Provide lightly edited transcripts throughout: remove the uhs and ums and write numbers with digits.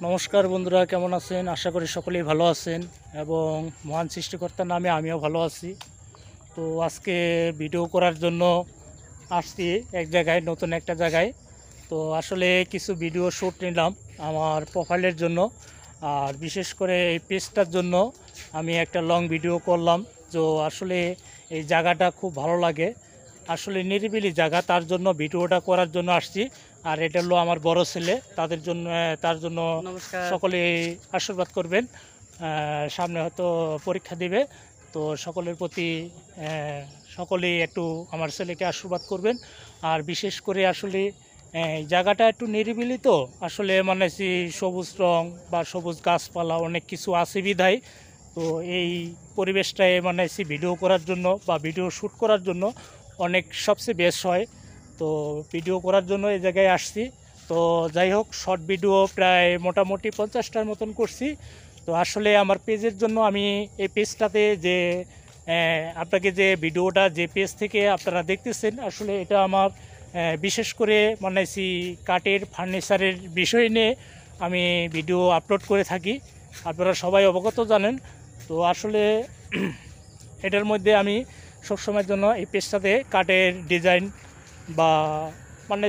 নমস্কার বন্ধুরা, কেমন আছেন? আশা করি সকলেই ভালো আছেন এবং মহান সৃষ্টিকর্তার নামে আমিও ভালো আছি। তো আজকে ভিডিও করার জন্য আসছি এক জায়গায়, নতুন একটা জায়গায়। তো আসলে কিছু ভিডিও শ্যুট নিলাম আমার প্রোফাইলের জন্য, আর বিশেষ করে এই পেজটার জন্য আমি একটা লং ভিডিও করলাম। তো আসলে এই জায়গাটা খুব ভালো লাগে, আসলে নিরিবিলি জায়গা, তার জন্য ভিডিওটা করার জন্য আসছি। আর এটা হলো আমার বড় ছেলে, তার জন্য নমস্কার। সকলে আশীর্বাদ করবেন। সামনে হয়তো পরীক্ষা দিবে, তো সকলের প্রতি সকলেই একটু আমার ছেলেকে আশীর্বাদ করবেন। আর বিশেষ করে আসলে জায়গাটা একটু নিরিবিলি, তো আসলে মানে সবুজ রং বা সবুজ গাছপালা অনেক কিছু আছে বিধায় তো এই পরিবেশটায় মানে ভিডিও করার জন্য বা ভিডিও শ্যুট করার জন্য অনেক সবচেয়ে বেস্ট হয়। তো ভিডিও করার জন্য এই জায়গায় আসছি। তো যাই হোক, শর্ট ভিডিও প্রায় মোটামুটি 50টার মতন করছি। তো আসলে আমার পেজের জন্য আমি এই পেজটাতে যে আপনাকে যে ভিডিওটা যে পেজ থেকে আপনারা দেখতেছেন, আসলে এটা আমার বিশেষ করে মানে কাঠের ফার্নিচারের বিষয় নিয়ে আমি ভিডিও আপলোড করে থাকি, আপনারা সবাই অবগত জানেন। তো আসলে এটার মধ্যে আমি সবসময়ের জন্য এই পেজটাতে কাঠের ডিজাইন বা মানে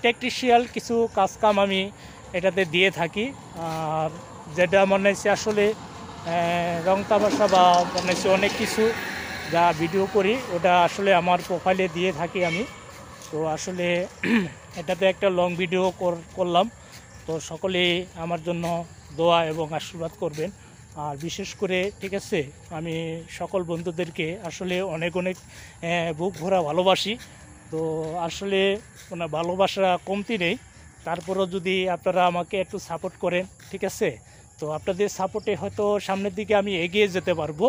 টেকনিশিয়াল কিছু কাজকাম আমি এটাতে দিয়ে থাকি। আর যেটা মনে হচ্ছে আসলে রং তামাশা বা মনে হচ্ছে অনেক কিছু যা ভিডিও করি ওটা আসলে আমার প্রোফাইলে দিয়ে থাকি আমি। তো আসলে এটাতে একটা লং ভিডিও করলাম। তো সকলেই আমার জন্য দোয়া এবং আশীর্বাদ করবেন। আর বিশেষ করে ঠিক আছে, আমি সকল বন্ধুদেরকে আসলে অনেক অনেক বুক ভরা ভালোবাসি। তো আসলে কোনো ভালোবাসা কমতি নেই, তারপরেও যদি আপনারা আমাকে একটু সাপোর্ট করেন, ঠিক আছে, তো আপনাদের সাপোর্টে হয়তো সামনের দিকে আমি এগিয়ে যেতে পারবো।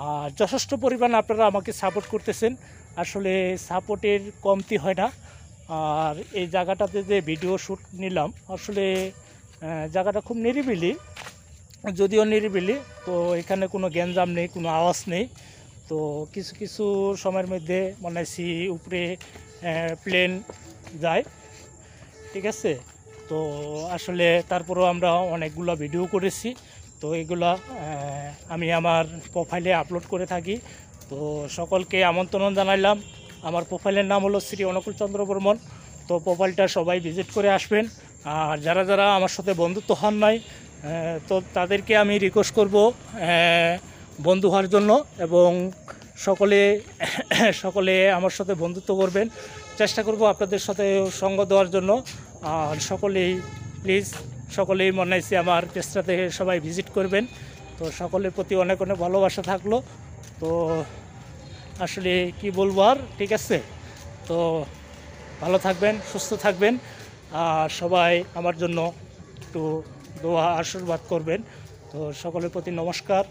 আর যথেষ্ট পরিমাণ আপনারা আমাকে সাপোর্ট করতেছেন, আসলে সাপোর্টের কমতি হয় না। আর এই জায়গাটাতে যে ভিডিও শ্যুট নিলাম, আসলে জায়গাটা খুব নিরিবিলি, যদিও নিরিবিলি, তো এখানে কোনো গ্যাঞ্জাম নেই, কোনো আওয়াজ নেই। তো কিছু কিছু সময়ের মধ্যে মনে হয় উপরে প্লেন যায়, ঠিক আছে। তো আসলে তারপরেও আমরা অনেকগুলো ভিডিও করেছি, তো এগুলা আমি আমার প্রোফাইলে আপলোড করে থাকি। তো সকলকে আমন্ত্রণ জানাইলাম। আমার প্রোফাইলের নাম হলো শ্রী অনুকূল চন্দ্র বর্মন। তো প্রোফাইলটা সবাই ভিজিট করে আসবেন। আর যারা যারা আমার সাথে বন্ধুত্ব হন নাই, তো তাদেরকে আমি রিকোয়েস্ট করব বন্ধু হওয়ার জন্য, এবং সকলে সকলে আমার সাথে বন্ধুত্ব করবেন। চেষ্টা করব আপনাদের সাথে সঙ্গ দেওয়ার জন্য। আর সকলেই প্লিজ, সকলেই মনে হয়েছে আমার পেজটাতে সবাই ভিজিট করবেন। তো সকলের প্রতি অনেক অনেক ভালোবাসা থাকলো। তো আসলে কি বলবো আর, ঠিক আছে। তো ভালো থাকবেন, সুস্থ থাকবেন, আর সবাই আমার জন্য একটু দোয়া আশীর্বাদ করবেন। তো সকলের প্রতি নমস্কার,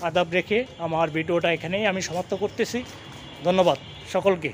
আদাব রেখে আমার ভিডিওটা এখানেই আমি সমাপ্ত করতেছি। ধন্যবাদ সকলকে।